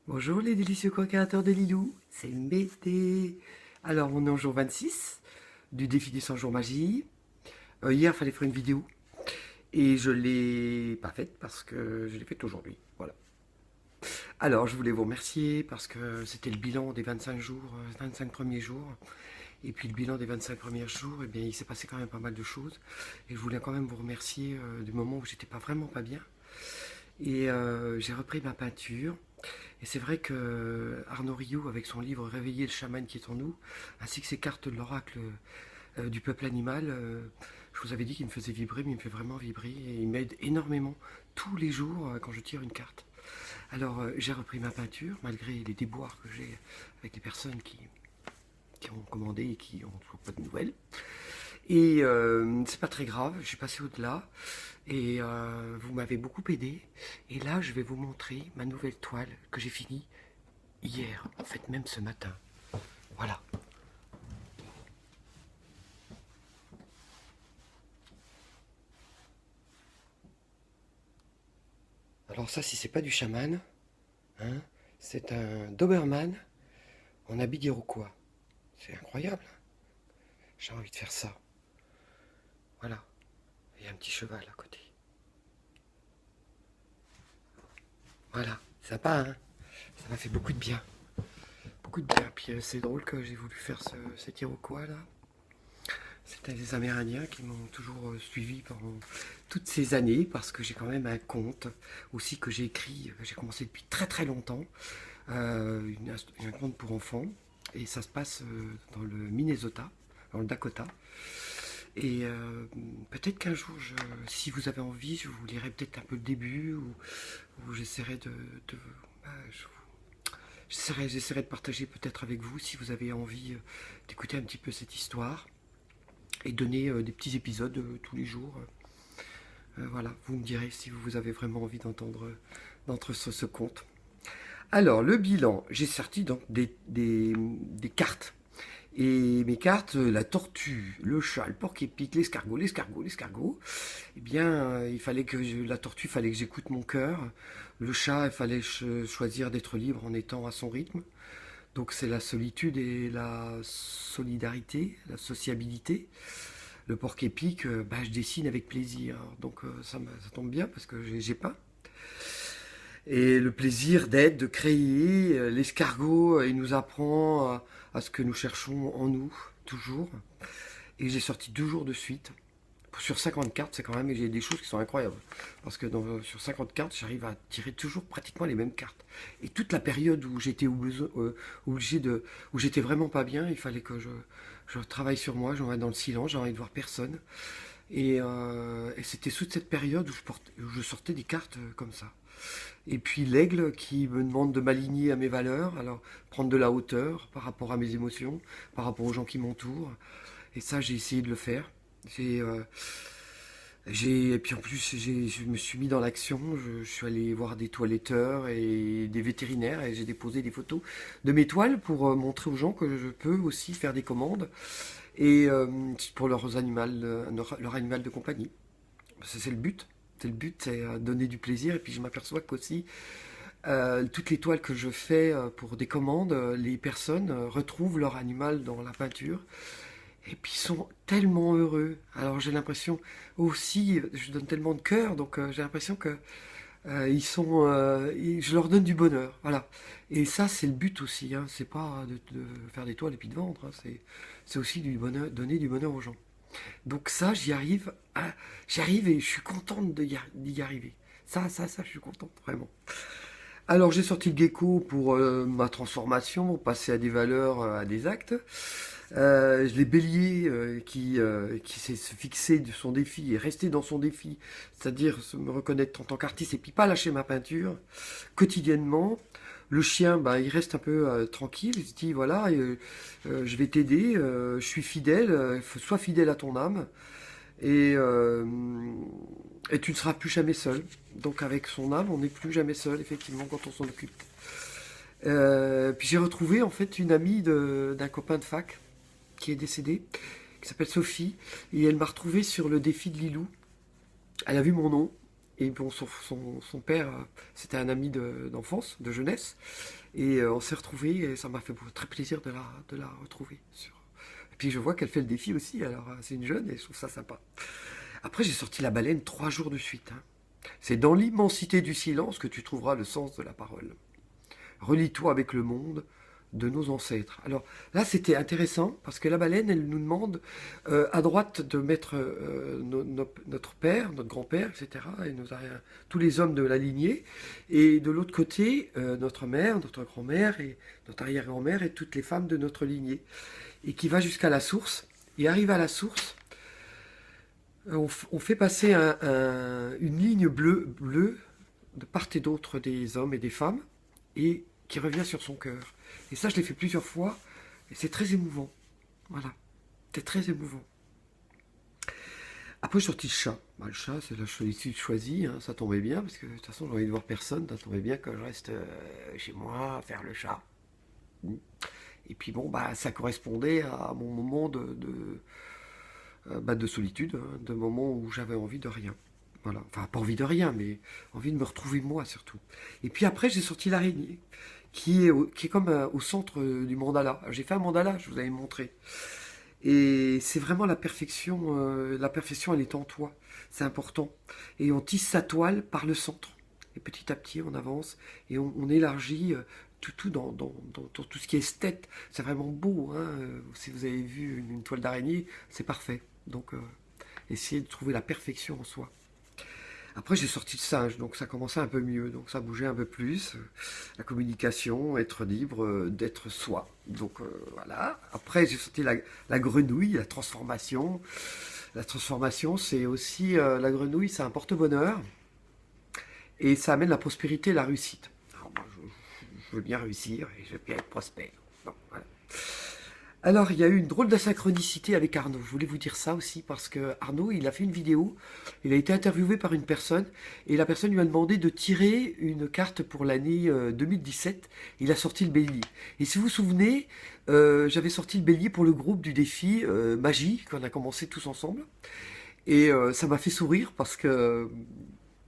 Bonjour les délicieux co-créateurs de Lilou, c'est Mété. Alors on est au jour 26 du défi des 100 jours magie. Hier il fallait faire une vidéo et je l'ai pas faite parce que je l'ai faite aujourd'hui. Voilà. Alors je voulais vous remercier parce que c'était le bilan des 25 jours, 25 premiers jours. Et puis le bilan des 25 premiers jours, eh bien, il s'est passé quand même pas mal de choses. Et je voulais quand même vous remercier du moment où j'étais pas vraiment pas bien. Et j'ai repris ma peinture. Et c'est vrai que Arnaud Rioux, avec son livre Réveiller le chaman qui est en nous, ainsi que ses cartes de l'oracle du peuple animal, je vous avais dit qu'il me faisait vibrer, mais il me fait vraiment vibrer. Et il m'aide énormément tous les jours quand je tire une carte. Alors j'ai repris ma peinture, malgré les déboires que j'ai avec les personnes qui ont commandé et qui n'ont toujours pas de nouvelles. Et c'est pas très grave, je suis passé au-delà et vous m'avez beaucoup aidé. Et là, je vais vous montrer ma nouvelle toile que j'ai finie hier, en fait même ce matin. Voilà. Alors ça, si c'est pas du chaman, hein, c'est un Doberman en habit d'Iroquois. C'est incroyable, hein. J'ai envie de faire ça. Voilà. Et un petit cheval à côté. Voilà. Sympa, hein. Ça m'a fait beaucoup de bien. Beaucoup de bien. Puis c'est drôle que j'ai voulu faire cet Iroquois là. C'était des Amérindiens qui m'ont toujours suivi pendant toutes ces années parce que j'ai quand même un conte aussi que j'ai écrit, que j'ai commencé depuis très très longtemps, un conte pour enfants et ça se passe dans le Minnesota, dans le Dakota. Et peut-être qu'un jour, si vous avez envie, je vous lirai peut-être un peu le début ou j'essaierai bah, j'essaierai de partager peut-être avec vous si vous avez envie d'écouter un petit peu cette histoire et donner des petits épisodes tous les jours. Voilà, vous me direz si vous avez vraiment envie d'entendre ce conte. Alors, le bilan, j'ai sorti donc des cartes. Et mes cartes, la tortue, le chat, le porc-épic, l'escargot, eh bien, la tortue, il fallait que j'écoute mon cœur. Le chat, il fallait choisir d'être libre en étant à son rythme. Donc c'est la solitude et la solidarité, la sociabilité. Le porc-épic, bah, je dessine avec plaisir. Donc ça tombe bien parce que j'ai pas. Et le plaisir d'être, de créer. L'escargot, il nous apprend à ce que nous cherchons en nous, toujours. Et j'ai sorti 2 jours de suite. Sur 50 cartes, c'est quand même, j'ai des choses qui sont incroyables. Parce que sur 50 cartes, j'arrive à tirer toujours pratiquement les mêmes cartes. Et toute la période où j'étais obligé où j'étais vraiment pas bien, il fallait que je travaille sur moi, j'en vais dans le silence, j'ai envie de voir personne. Et c'était toute cette période où je sortais des cartes comme ça. Et puis l'aigle qui me demande de m'aligner à mes valeurs, alors prendre de la hauteur par rapport à mes émotions, par rapport aux gens qui m'entourent. Et ça, j'ai essayé de le faire. J'ai, euh, et puis en plus, je me suis mis dans l'action. Je suis allé voir des toiletteurs et des vétérinaires et j'ai déposé des photos de mes toiles pour montrer aux gens que je peux aussi faire des commandes et pour leur animal de compagnie. C'est le but. C'est le but, c'est donner du plaisir. Et puis je m'aperçois qu'aussi, toutes les toiles que je fais pour des commandes, les personnes retrouvent leur animal dans la peinture. Et puis ils sont tellement heureux. Alors j'ai l'impression aussi, je donne tellement de cœur, donc j'ai l'impression que je leur donne du bonheur. Voilà. Et ça, c'est le but aussi, hein. C'est pas de faire des toiles et puis de vendre, hein. C'est aussi du bonheur, donner du bonheur aux gens. Donc ça, j'y arrive et je suis contente d'y arriver. Ça, je suis contente, vraiment. Alors j'ai sorti le gecko pour ma transformation, pour passer à des valeurs, à des actes. Les béliers qui sait se fixer de son défi et rester dans son défi, c'est-à-dire me reconnaître en tant qu'artiste et puis pas lâcher ma peinture quotidiennement. Le chien, bah, il reste un peu tranquille, il se dit voilà, je vais t'aider, je suis fidèle, sois fidèle à ton âme et, euh, et tu ne seras plus jamais seul. Donc avec son âme, on n'est plus jamais seul, effectivement, quand on s'en occupe. Puis j'ai retrouvé en fait une amie d'un copain de fac qui est décédée, qui s'appelle Sophie, et elle m'a retrouvé sur le défi de Lilou. Elle a vu mon nom, Et bon, son père, c'était un ami d'enfance, de jeunesse. Et on s'est retrouvés et ça m'a fait très plaisir de la retrouver. Et puis je vois qu'elle fait le défi aussi, alors c'est une jeune et je trouve ça sympa. Après, j'ai sorti La Baleine 3 jours de suite, hein. C'est dans l'immensité du silence que tu trouveras le sens de la parole. Relie-toi avec le monde de nos ancêtres. Alors là, c'était intéressant parce que la baleine, elle nous demande à droite de mettre notre père, notre grand-père, etc., et tous les hommes de la lignée, et de l'autre côté, notre mère, notre grand-mère, et notre arrière-grand-mère, et toutes les femmes de notre lignée, et qui va jusqu'à la source, et arrive à la source, on fait passer une ligne bleue de part et d'autre des hommes et des femmes, et qui revient sur son cœur. Et ça, je l'ai fait plusieurs fois, et c'est très émouvant. Voilà, c'est très émouvant. Après, je suis sorti le chat. Bah, le chat, c'est la solitude choisie, hein, ça tombait bien, parce que de toute façon, j'ai envie de voir personne, ça tombait bien que je reste chez moi à faire le chat. Et puis bon, bah, ça correspondait à mon moment de solitude, hein, de moment où j'avais envie de rien. Voilà. Enfin, pas envie de rien, mais envie de me retrouver moi surtout. Et puis après, j'ai sorti l'araignée, qui est comme au centre du mandala. J'ai fait un mandala, je vous avais montré. Et c'est vraiment la perfection, elle est en toi. C'est important. Et on tisse sa toile par le centre. Et petit à petit, on avance et on élargit tout dans tout ce qui est esthète. C'est vraiment beau, hein. Si vous avez vu une toile d'araignée, c'est parfait. Donc, essayez de trouver la perfection en soi. Après, j'ai sorti le singe, donc ça commençait un peu mieux, donc ça bougeait un peu plus. La communication, être libre, d'être soi. Donc voilà. Après, j'ai sorti la grenouille, la transformation. La transformation, c'est aussi la grenouille, c'est un porte-bonheur et ça amène la prospérité et la réussite. Alors moi, je veux bien réussir et je veux bien être prospère. Bon, voilà. Alors, il y a eu une drôle d'asynchronicité avec Arnaud. Je voulais vous dire ça aussi parce que Arnaud, il a fait une vidéo, il a été interviewé par une personne et la personne lui a demandé de tirer une carte pour l'année 2017. Il a sorti le bélier. Et si vous vous souvenez, j'avais sorti le bélier pour le groupe du défi Magie qu'on a commencé tous ensemble. Et ça m'a fait sourire parce que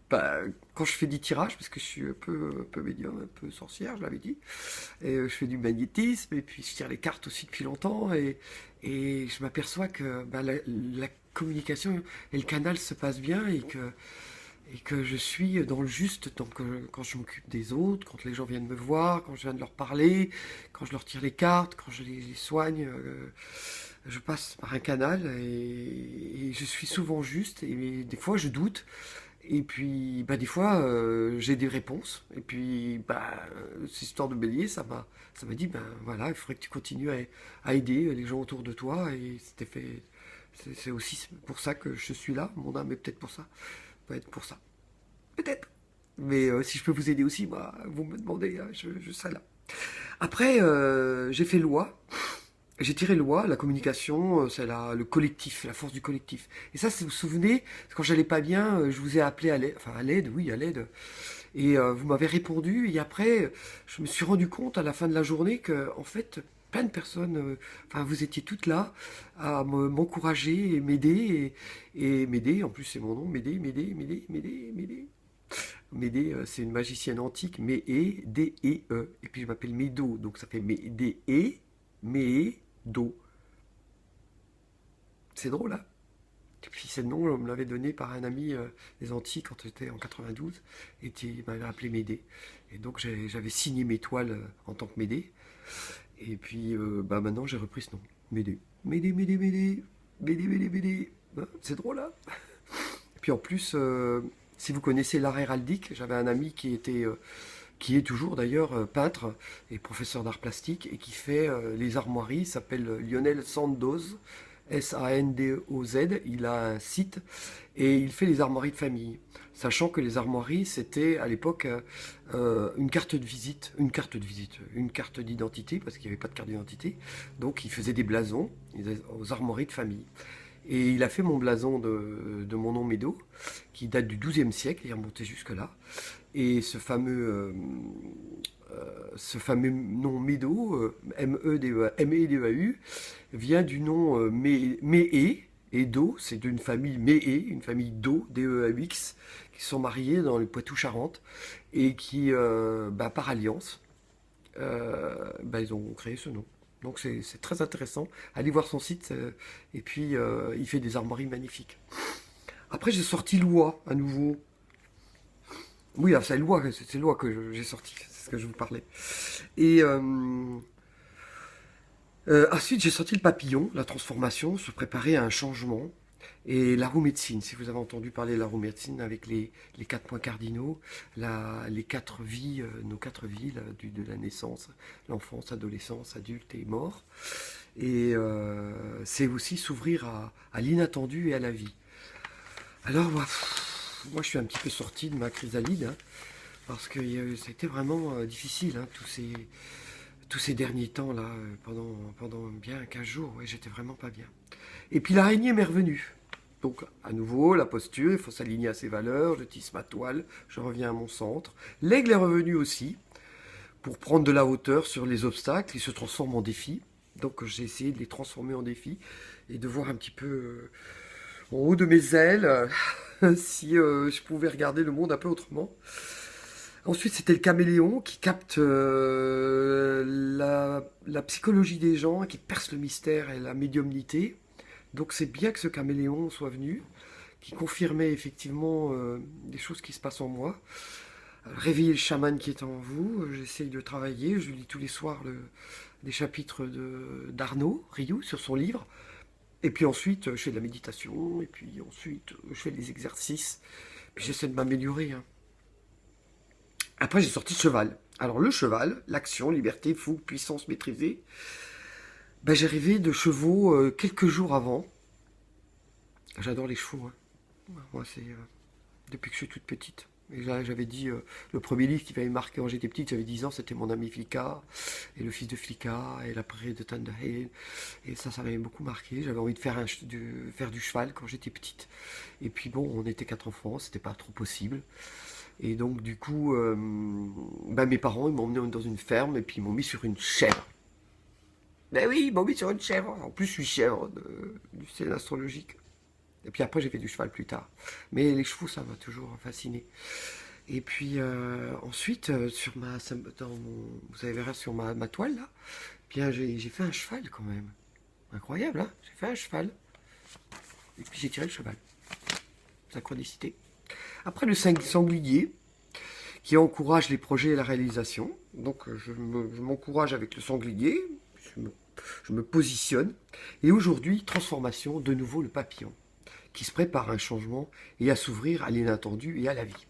bah, quand je fais des tirages, parce que je suis un peu médium, un peu sorcière, je l'avais dit, et je fais du magnétisme, et puis je tire les cartes aussi depuis longtemps, et je m'aperçois que bah, la communication et le canal se passent bien, et que je suis dans le juste donc, quand je m'occupe des autres, quand les gens viennent me voir, quand je viens de leur parler, quand je leur tire les cartes, quand je les soigne. Je passe par un canal et je suis souvent juste et des fois je doute et puis, bah, des fois, j'ai des réponses. Et puis, bah, cette histoire de bélier, ça m'a dit, ben voilà, il faudrait que tu continues à aider les gens autour de toi. Et c'était fait. C'est aussi pour ça que je suis là. Mon âme est peut-être pour ça. Peut être pour ça. Peut-être. Mais si je peux vous aider aussi, moi, vous me demandez, hein, je serai là. Après, j'ai fait loi. J'ai tiré loi, la communication, c'est le collectif, la force du collectif. Et ça, si vous vous souvenez, quand j'allais pas bien, je vous ai appelé à l'aide, oui, à l'aide. Et vous m'avez répondu. Et après, je me suis rendu compte à la fin de la journée que, en fait, plein de personnes, enfin, vous étiez toutes là à m'encourager et m'aider. Et m'aider, en plus, c'est mon nom, m'aider. Médée, c'est une magicienne antique, Méé, D-E-E. Et puis je m'appelle Médo, donc ça fait Médé, Méé, Do. C'est drôle, hein? Et puis c'est le nom, on me l'avait donné par un ami des Antilles quand j'étais en 92, et il m'avait appelé Médée. Et donc j'avais signé mes toiles en tant que Médée. Et puis bah, maintenant j'ai repris ce nom, Médée. Médée. Hein, c'est drôle, hein? Et puis en plus, si vous connaissez l'art héraldique, j'avais un ami qui est toujours d'ailleurs peintre et professeur d'art plastique et qui fait les armoiries, il s'appelle Lionel Sandoz, S-A-N-D-O-Z, il a un site et il fait les armoiries de famille. Sachant que les armoiries, c'était à l'époque une carte d'identité, parce qu'il n'y avait pas de carte d'identité. Donc il faisait des blasons aux armoiries de famille. Et il a fait mon blason de mon nom Médo, qui date du XIIe siècle, il est remonté jusque-là. Et ce fameux nom Médo, M-E-D-E-A-U, vient du nom Méé, et Do, c'est d'une famille Méhé, une famille Do, D-E-A-U-X, qui sont mariés dans le Poitou-Charentes et qui, par alliance, ils ont créé ce nom. Donc c'est très intéressant. Allez voir son site et puis il fait des armoiries magnifiques. Après j'ai sorti Loi à nouveau. Oui, c'est Loi que j'ai sorti, c'est ce que je vous parlais. Et ensuite j'ai sorti le Papillon, la transformation, se préparer à un changement. Et la roue médecine, si vous avez entendu parler de la roue médecine avec les 4 points cardinaux, les 4 vies, nos 4 vies là, de la naissance, l'enfance, adolescence, adulte et mort. Et c'est aussi s'ouvrir à l'inattendu et à la vie. Alors moi je suis un petit peu sorti de ma chrysalide, hein, parce que c'était vraiment difficile, hein, tous ces derniers temps là, pendant bien 15 jours, ouais, j'étais vraiment pas bien. Et puis l'araignée m'est revenue. Donc, à nouveau, la posture, il faut s'aligner à ses valeurs, je tisse ma toile, je reviens à mon centre. L'aigle est revenu aussi, pour prendre de la hauteur sur les obstacles, il se transforme en défi. Donc, j'ai essayé de les transformer en défi, et de voir un petit peu en haut de mes ailes, si je pouvais regarder le monde un peu autrement. Ensuite, c'était le caméléon qui capte la psychologie des gens, qui perce le mystère et la médiumnité. Donc c'est bien que ce caméléon soit venu, qui confirmait effectivement des choses qui se passent en moi. Réveiller le chaman qui est en vous, j'essaye de travailler, je lis tous les soirs des chapitres d'Arnaud Rioux sur son livre. Et puis ensuite, je fais de la méditation, et puis ensuite, je fais des exercices, puis j'essaie de m'améliorer, hein. Après, j'ai sorti le cheval. Alors le cheval, l'action, liberté, fougue, puissance maîtrisée. J'ai rêvé de chevaux quelques jours avant. J'adore les chevaux, hein. Moi, c'est depuis que je suis toute petite. Et là, j'avais dit, le premier livre qui m'avait marqué quand j'étais petite, j'avais 10 ans, c'était Mon ami Flicka, et le fils de Flicka, et la prairie de Thunderhail. Et ça m'avait beaucoup marqué. J'avais envie de faire du cheval quand j'étais petite. Et puis bon, on était 4 enfants, c'était pas trop possible. Et donc, du coup, mes parents, ils m'ont emmené dans une ferme, et puis ils m'ont mis sur une chèvre. Ben oui, ils m'ont mis sur une chèvre. En plus, je suis chèvre du ciel astrologique. Et puis après, j'ai fait du cheval plus tard. Mais les chevaux, ça m'a toujours fasciné. Et puis ensuite, vous avez verra sur ma toile là, bien j'ai fait un cheval quand même. Incroyable, hein? J'ai fait un cheval. Et puis j'ai tiré le cheval. Synchronicité. Après le sanglier, qui encourage les projets et la réalisation. Donc je m'encourage avec le sanglier. Je me positionne. Et aujourd'hui, transformation, de nouveau le papillon, qui se prépare à un changement et à s'ouvrir à l'inattendu et à la vie.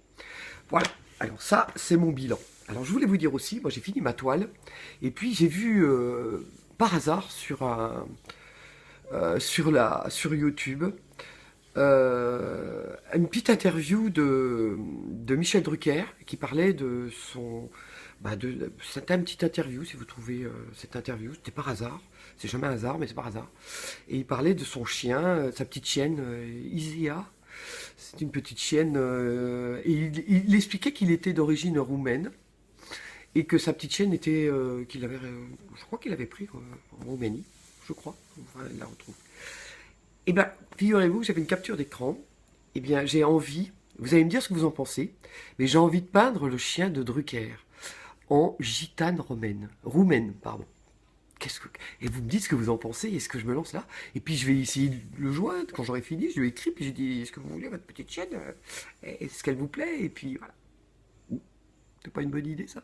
Voilà, alors ça, c'est mon bilan. Alors je voulais vous dire aussi, moi j'ai fini ma toile, et puis j'ai vu par hasard sur YouTube une petite interview de Michel Drucker qui parlait de son... c'était une petite interview, si vous trouvez cette interview, c'était par hasard, c'est jamais un hasard, mais c'est par hasard. Et il parlait de son chien, sa petite chienne, Isia. C'est une petite chienne, et il expliquait qu'il était d'origine roumaine, et que sa petite chienne était, je crois qu'il avait pris en Roumanie, je crois, enfin, il la retrouve. Eh bien, figurez-vous que j'avais une capture d'écran. Eh bien, j'ai envie, vous allez me dire ce que vous en pensez, mais j'ai envie de peindre le chien de Drucker en gitane roumaine, pardon. Et vous me dites ce que vous en pensez, est-ce que je me lance là? Et puis je vais essayer de le joindre, quand j'aurai fini, je lui ai écrit, puis j'ai dit, est-ce que vous voulez votre petite chienne? Est-ce qu'elle vous plaît? Et puis voilà. C'est pas une bonne idée ça?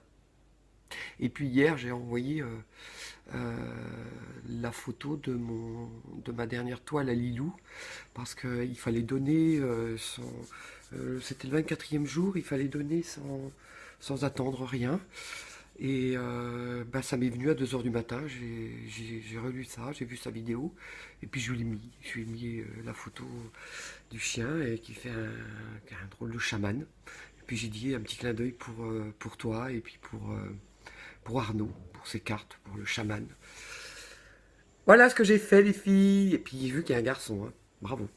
Et puis hier, j'ai envoyé la photo de ma dernière toile à Lilou, parce qu'il fallait donner c'était le 24e jour, il fallait donner sans attendre rien. Et ça m'est venu à 2 h du matin, j'ai relu ça, j'ai vu sa vidéo, et puis je lui ai mis la photo du chien et qui fait un drôle de chaman. Et puis j'ai dit un petit clin d'œil pour toi et puis pour Arnaud, pour ses cartes, pour le chaman. Voilà ce que j'ai fait les filles, et puis j'ai vu qu'il y a un garçon, hein. Bravo.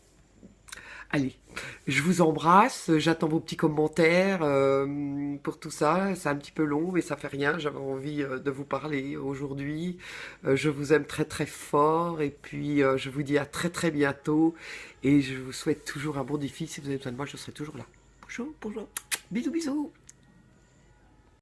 Allez, je vous embrasse, j'attends vos petits commentaires pour tout ça. C'est un petit peu long, mais ça fait rien. J'avais envie de vous parler aujourd'hui. Je vous aime très très fort et puis je vous dis à très très bientôt. Et je vous souhaite toujours un bon défi. Si vous avez besoin de moi, je serai toujours là. Bonjour, bonjour. Bisous, bisous.